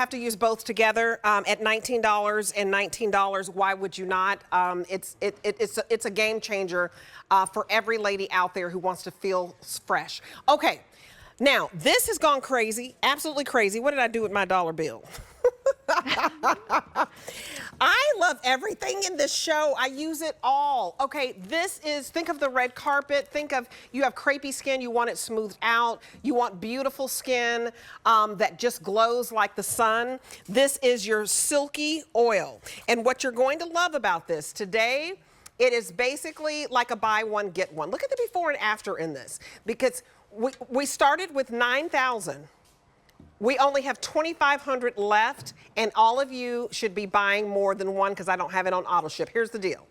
Have to use both together at $19 and $19. Why would you not? It's a game changer for every lady out there who wants to feel fresh. Okay, now this has gone crazy, absolutely crazy. What did I do with my dollar bill? I love everything in this show. I use it all. Okay, this is, think of the red carpet. Think of, you have crepey skin, you want it smoothed out. You want beautiful skin that just glows like the sun. This is your silky oil. And what you're going to love about this today, it is basically like a buy one, get one. Look at the before and after in this, because we started with 9,000. We only have 2,500 left, and all of you should be buying more than one because I don't have it on auto ship. Here's the deal.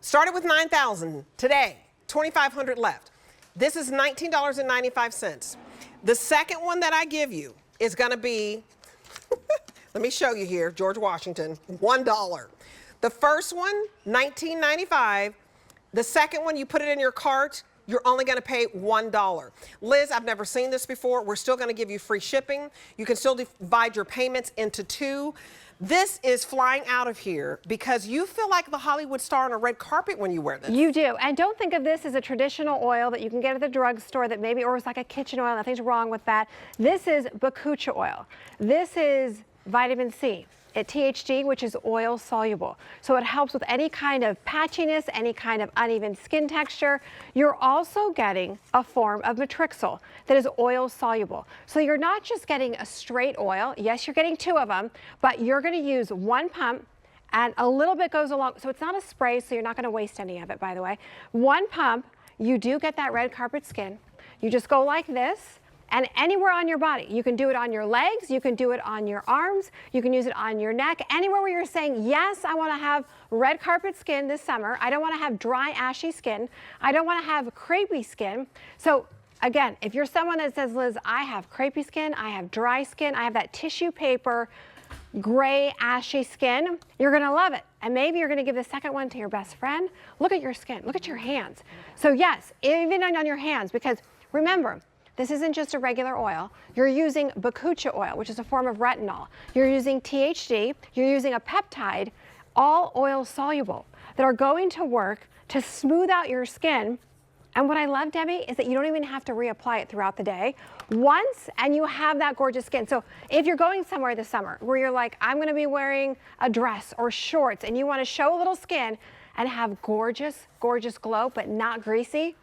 Started with 9,000 today, 2,500 left. This is $19.95. The second one that I give you is gonna be, let me show you here, George Washington, $1. The first one, $19.95. The second one, you put it in your cart, you're only going to pay $1. Liz, I've never seen this before. We're still going to give you free shipping. You can still divide your payments into two. This is flying out of here because you feel like the Hollywood star on a red carpet when you wear this. You do. And don't think of this as a traditional oil that you can get at the drugstore that maybe, or it's like a kitchen oil. Nothing's wrong with that. This is bakuchiol oil. This is vitamin C. THC, which is oil soluble. So it helps with any kind of patchiness, any kind of uneven skin texture. You're also getting a form of matrixyl that is oil soluble. So you're not just getting a straight oil. Yes, you're getting two of them, but you're going to use one pump and a little bit goes along. So it's not a spray, so you're not going to waste any of it, by the way. One pump, you do get that red carpet skin. You just go like this. And anywhere on your body. You can do it on your legs, you can do it on your arms, you can use it on your neck, anywhere where you're saying, yes, I want to have red carpet skin this summer. I don't want to have dry, ashy skin. I don't want to have crepey skin. So again, if you're someone that says, Liz, I have crepey skin, I have dry skin, I have that tissue paper, gray, ashy skin, you're going to love it. And maybe you're going to give the second one to your best friend. Look at your skin, look at your hands. So yes, even on your hands, because remember, this isn't just a regular oil. You're using bakuchiol oil, which is a form of retinol. You're using THC. You're using a peptide, all oil soluble, that are going to work to smooth out your skin. And what I love, Debbie, is that you don't even have to reapply it throughout the day. Once, and you have that gorgeous skin. So if you're going somewhere this summer where you're like, I'm going to be wearing a dress or shorts, and you want to show a little skin and have gorgeous, gorgeous glow, but not greasy,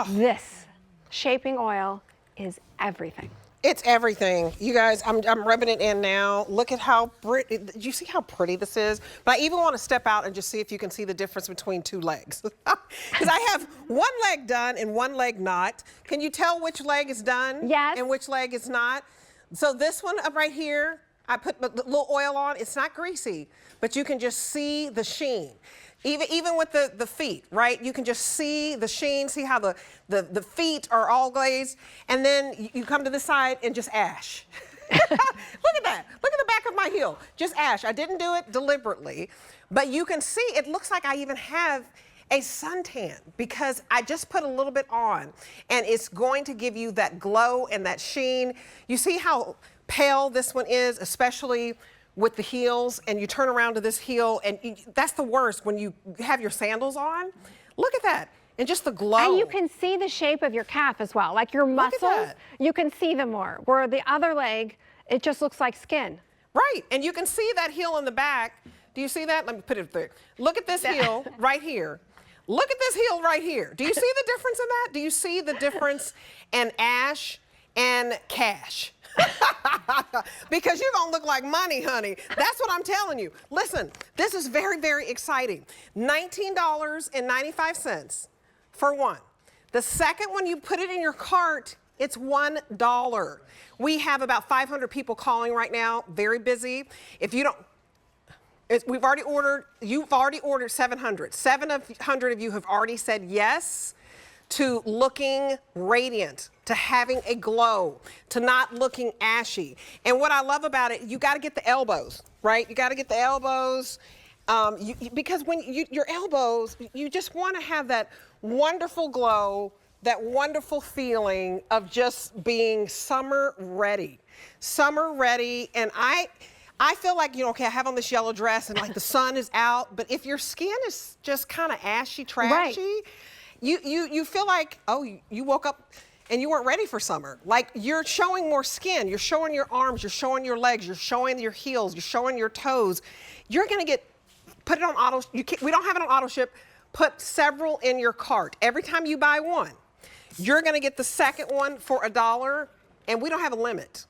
this shaping oil is everything. It's everything. You guys, I'm rubbing it in now. Look at how pretty, do you see how pretty this is? But I even want to step out and just see if you can see the difference between two legs. Because I have one leg done and one leg not. Can you tell which leg is done? Yes. And which leg is not? So this one up right here, I put a little oil on. It's not greasy, but you can just see the sheen. Even with the feet, right? You can just see the sheen, see how the feet are all glazed, and then you come to the side and just ash. Look at that. Look at the back of my heel. Just ash. I didn't do it deliberately, but you can see it looks like I even have a suntan because I just put a little bit on, and it's going to give you that glow and that sheen. You see how pale this one is, especially with the heels, and you turn around to this heel, and that's the worst when you have your sandals on. Look at that, and just the glow. And you can see the shape of your calf as well, like your muscles, you can see them more, where the other leg, it just looks like skin. Right, and you can see that heel in the back. Do you see that? Let me put it there. Look at this heel right here. Look at this heel right here. Do you see the difference in that? Do you see the difference in ash and cash? Because you're gonna look like money, honey. That's what I'm telling you. Listen, this is very, very exciting. $19.95 for one. The second one, you put it in your cart, it's $1. We have about 500 people calling right now, very busy. If you don't, you've already ordered 700. 700 of you have already said yes to looking radiant, to having a glow, to not looking ashy. And what I love about it, you got to get the elbows, right? You got to get the elbows because when your elbows, you just want to have that wonderful glow that wonderful feeling of just being summer ready. Summer ready, and I feel like, you know, okay, I have on this yellow dress and like the sun is out, but if your skin is just kind of ashy, trashy, Right. you feel like, oh, you woke up and you weren't ready for summer. Like, you're showing more skin, you're showing your arms, you're showing your legs, you're showing your heels, you're showing your toes. You're gonna put it on auto, we don't have it on auto ship, put several in your cart. Every time you buy one, you're gonna get the second one for $1, and we don't have a limit.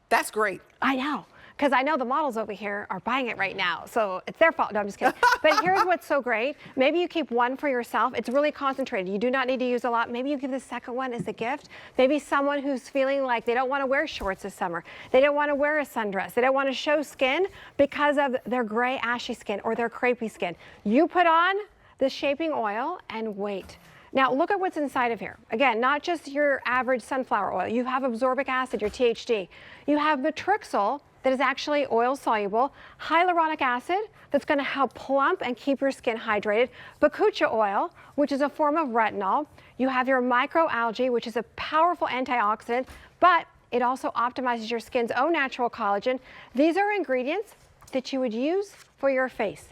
That's great. I know, because I know the models over here are buying it right now, so it's their fault. No, I'm just kidding. But here's what's so great. Maybe you keep one for yourself. It's really concentrated. You do not need to use a lot. Maybe you give the second one as a gift. Maybe someone who's feeling like they don't want to wear shorts this summer. They don't want to wear a sundress. They don't want to show skin because of their gray, ashy skin or their crepey skin. You put on the shaping oil and wait. Now look at what's inside of here. Again, not just your average sunflower oil. You have ascorbic acid, your THD. You have matrixyl that is actually oil soluble, hyaluronic acid that's going to help plump and keep your skin hydrated, bakuchiol oil, which is a form of retinol. You have your microalgae, which is a powerful antioxidant, but it also optimizes your skin's own natural collagen. These are ingredients that you would use for your face.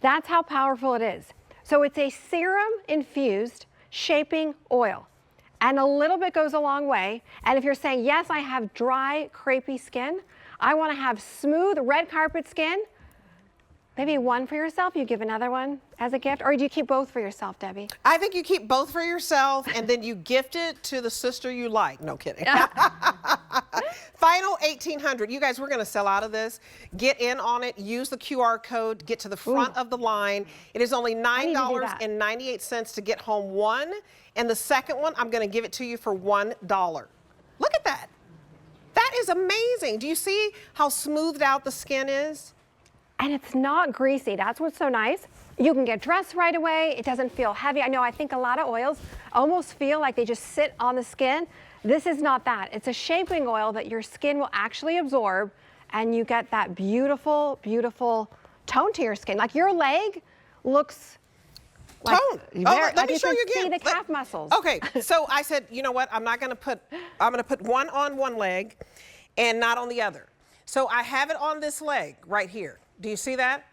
That's how powerful it is. So it's a serum-infused shaping oil. And a little bit goes a long way. And if you're saying, yes, I have dry, crepey skin, I want to have smooth red carpet skin, maybe one for yourself, you give another one as a gift, or do you keep both for yourself, Debbie? I think you keep both for yourself and then you gift it to the sister you like. No kidding. Final 1,800. You guys, we're going to sell out of this. Get in on it. Use the QR code. Get to the front of the line. It is only $9.98 to get home one. And the second one, I'm going to give it to you for $1. Look at that. That is amazing. Do you see how smoothed out the skin is? And it's not greasy. That's what's so nice. You can get dressed right away. It doesn't feel heavy. I think a lot of oils almost feel like they just sit on the skin. This is not that. It's a shaping oil that your skin will actually absorb, and you get that beautiful, beautiful tone to your skin. Like your leg looks like tone. Let me show you again. See the calf muscles. Okay, so I said, you know what? I'm going to put one on one leg and not on the other. So I have it on this leg right here. Do you see that?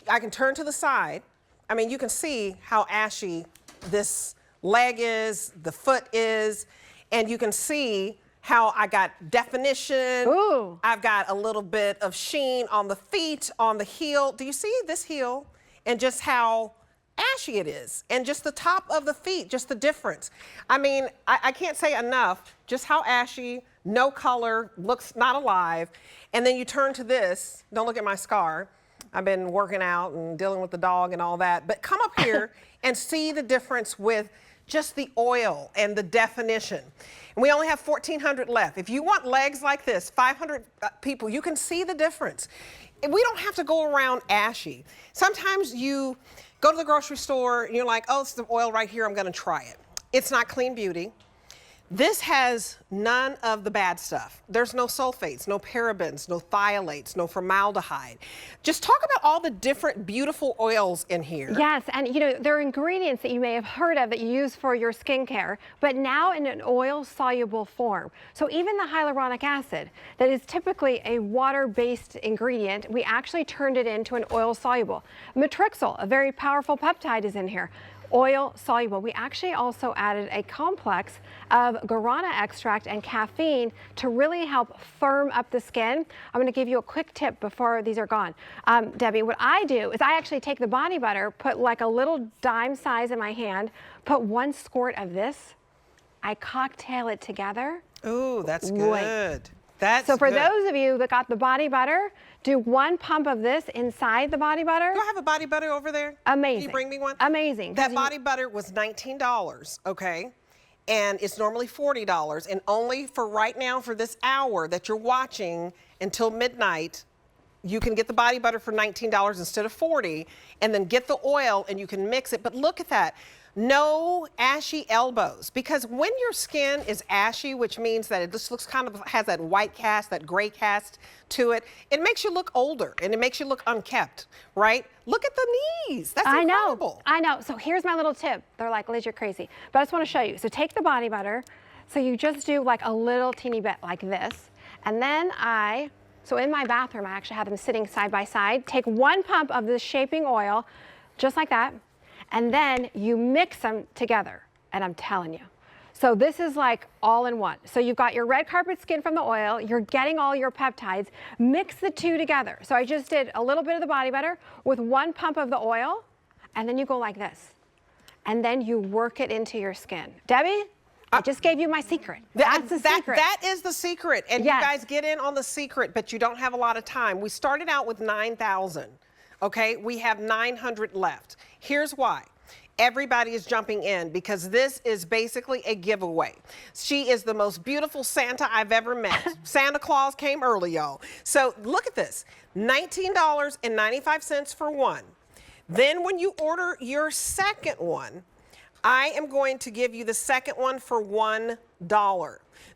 I can turn to the side. I mean, you can see how ashy this leg is, the foot is, and you can see how I got definition. Ooh. I've got a little bit of sheen on the feet, on the heel. Do you see this heel? And just how ashy it is. And just the top of the feet, just the difference. I mean, I can't say enough just how ashy, no color, looks not alive. And then you turn to this. Don't look at my scar. I've been working out and dealing with the dog and all that. But come up here and see the difference with just the oil and the definition. And we only have 1,400 left. If you want legs like this, 500 people, you can see the difference. We don't have to go around ashy. Sometimes you go to the grocery store and you're like, oh, it's the oil right here, I'm gonna try it. It's not clean beauty. This has none of the bad stuff. There's no sulfates, no parabens, no phthalates, no formaldehyde. Just talk about all the different beautiful oils in here. Yes, and there are ingredients that you may have heard of that you use for your skincare, but now in an oil-soluble form. So even the hyaluronic acid, that is typically a water-based ingredient, we actually turned it into an oil-soluble. Matrixyl, a very powerful peptide, is in here. Oil soluble. We actually also added a complex of guarana extract and caffeine to really help firm up the skin. I'm going to give you a quick tip before these are gone. Debbie, what I do is I actually take the body butter, put like a little dime size in my hand, put 1 squirt of this, I cocktail it together. Ooh, that's good. That's so for good. those of you that got the body butter, do 1 pump of this inside the body butter. Do I have a body butter over there? Amazing. Can you bring me one? Amazing. That body butter was $19, okay? And it's normally $40. And only for right now, for this hour that you're watching until midnight, you can get the body butter for $19 instead of $40, and then get the oil and you can mix it. But look at that. No ashy elbows, because when your skin is ashy, which means that it just looks kind of has that white cast, that gray cast to it, it makes you look older and it makes you look unkept, right? Look at the knees. That's incredible. I know. So here's my little tip. They're like, Liz, you're crazy. But I just want to show you. So take the body butter. So you just do like a little teeny bit like this. And then so in my bathroom, I actually have them sitting side by side. Take 1 pump of this shaping oil, just like that. And then you mix them together, and I'm telling you. So this is like all in one. So you've got your red carpet skin from the oil, you're getting all your peptides, mix the two together. So I just did a little bit of the body butter with 1 pump of the oil, and then you go like this. And then you work it into your skin. Debbie, I just gave you my secret. That's the secret. That is the secret, and Yes. you guys get in on the secret, but you don't have a lot of time. We started out with 9,000. Okay, we have 900 left. Here's why. Everybody is jumping in because this is basically a giveaway. She is the most beautiful Santa I've ever met. Santa Claus came early, y'all. So look at this, $19.95 for one. Then when you order your second one, I am going to give you the second one for $1.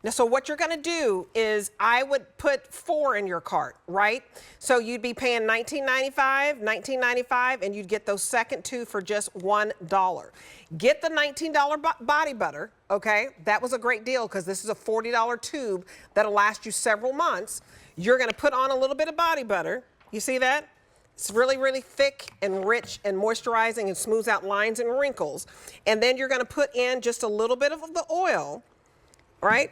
Now, so what you're gonna do is I would put 4 in your cart, right? So you'd be paying $19.95, and you'd get those second 2 for just $1. Get the $19 body butter, okay? That was a great deal because this is a $40 tube that'll last you several months. You're gonna put on a little bit of body butter. You see that? It's really, really thick and rich and moisturizing and smooths out lines and wrinkles. And then you're gonna put in just a little bit of the oil, right?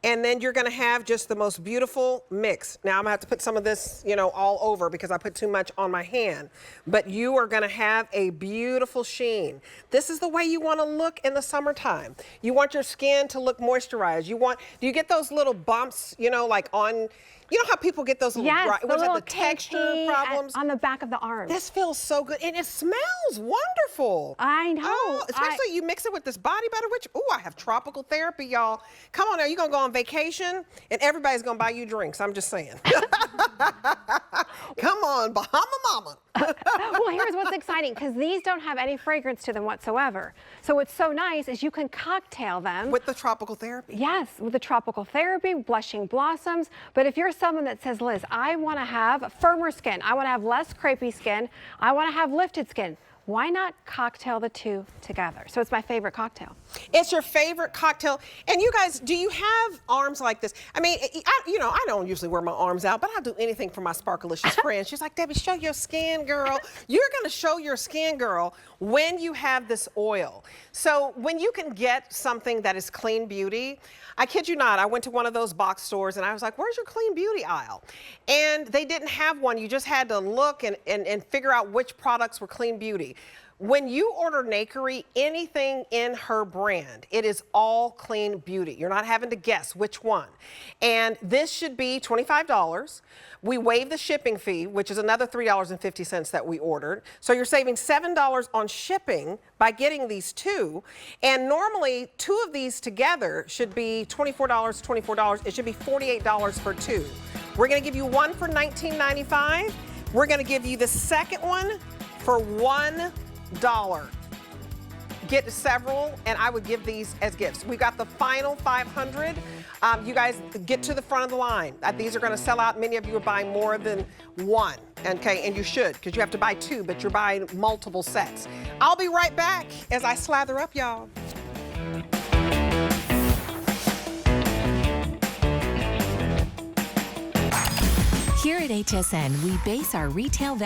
And then you're gonna have just the most beautiful mix. Now I'm gonna have to put some of this, you know, all over because I put too much on my hand. But you are gonna have a beautiful sheen. This is the way you wanna look in the summertime. You want your skin to look moisturized. Do you get those little bumps, you know, like on, you know how people get those little, the texture problems? on the back of the arms. This feels so good, and it smells wonderful. I know. Oh, especially you mix it with this body butter, which, I have tropical therapy, y'all. Come on now, you're gonna go on vacation, and everybody's gonna buy you drinks, I'm just saying. Come on, Bahama Mama. Well, here's what's exciting, because these don't have any fragrance to them whatsoever. So what's so nice is you can cocktail them. With the tropical therapy. Yes, with the tropical therapy, blushing blossoms. But if you're someone that says, Liz, I want to have firmer skin, I want to have less crepey skin, I want to have lifted skin, why not cocktail the two together? So it's my favorite cocktail. It's your favorite cocktail. And you guys, do you have arms like this? I mean, I don't usually wear my arms out, but I'll do anything for my Sparkalicious friend. She's like, Debbie, show your skin, girl. You're gonna show your skin, girl, when you have this oil. So when you can get something that is clean beauty, I kid you not, I went to one of those box stores and I was like, where's your clean beauty aisle? And they didn't have one. You just had to look and figure out which products were clean beauty. When you order Nakery, anything in her brand, it is all clean beauty. You're not having to guess which one. And this should be $25. We waive the shipping fee, which is another $3.50 that we ordered. So you're saving $7 on shipping by getting these two. And normally, 2 of these together should be $24. It should be $48 for 2. We're gonna give you one for $19.95. We're gonna give you the second one for $1. Get several, and I would give these as gifts. We got the final 500. You guys get to the front of the line. These are going to sell out. Many of you are buying more than one, okay? And you should, because you have to buy 2, but you're buying multiple sets. I'll be right back as I slather up, y'all. Here at HSN, we base our retail value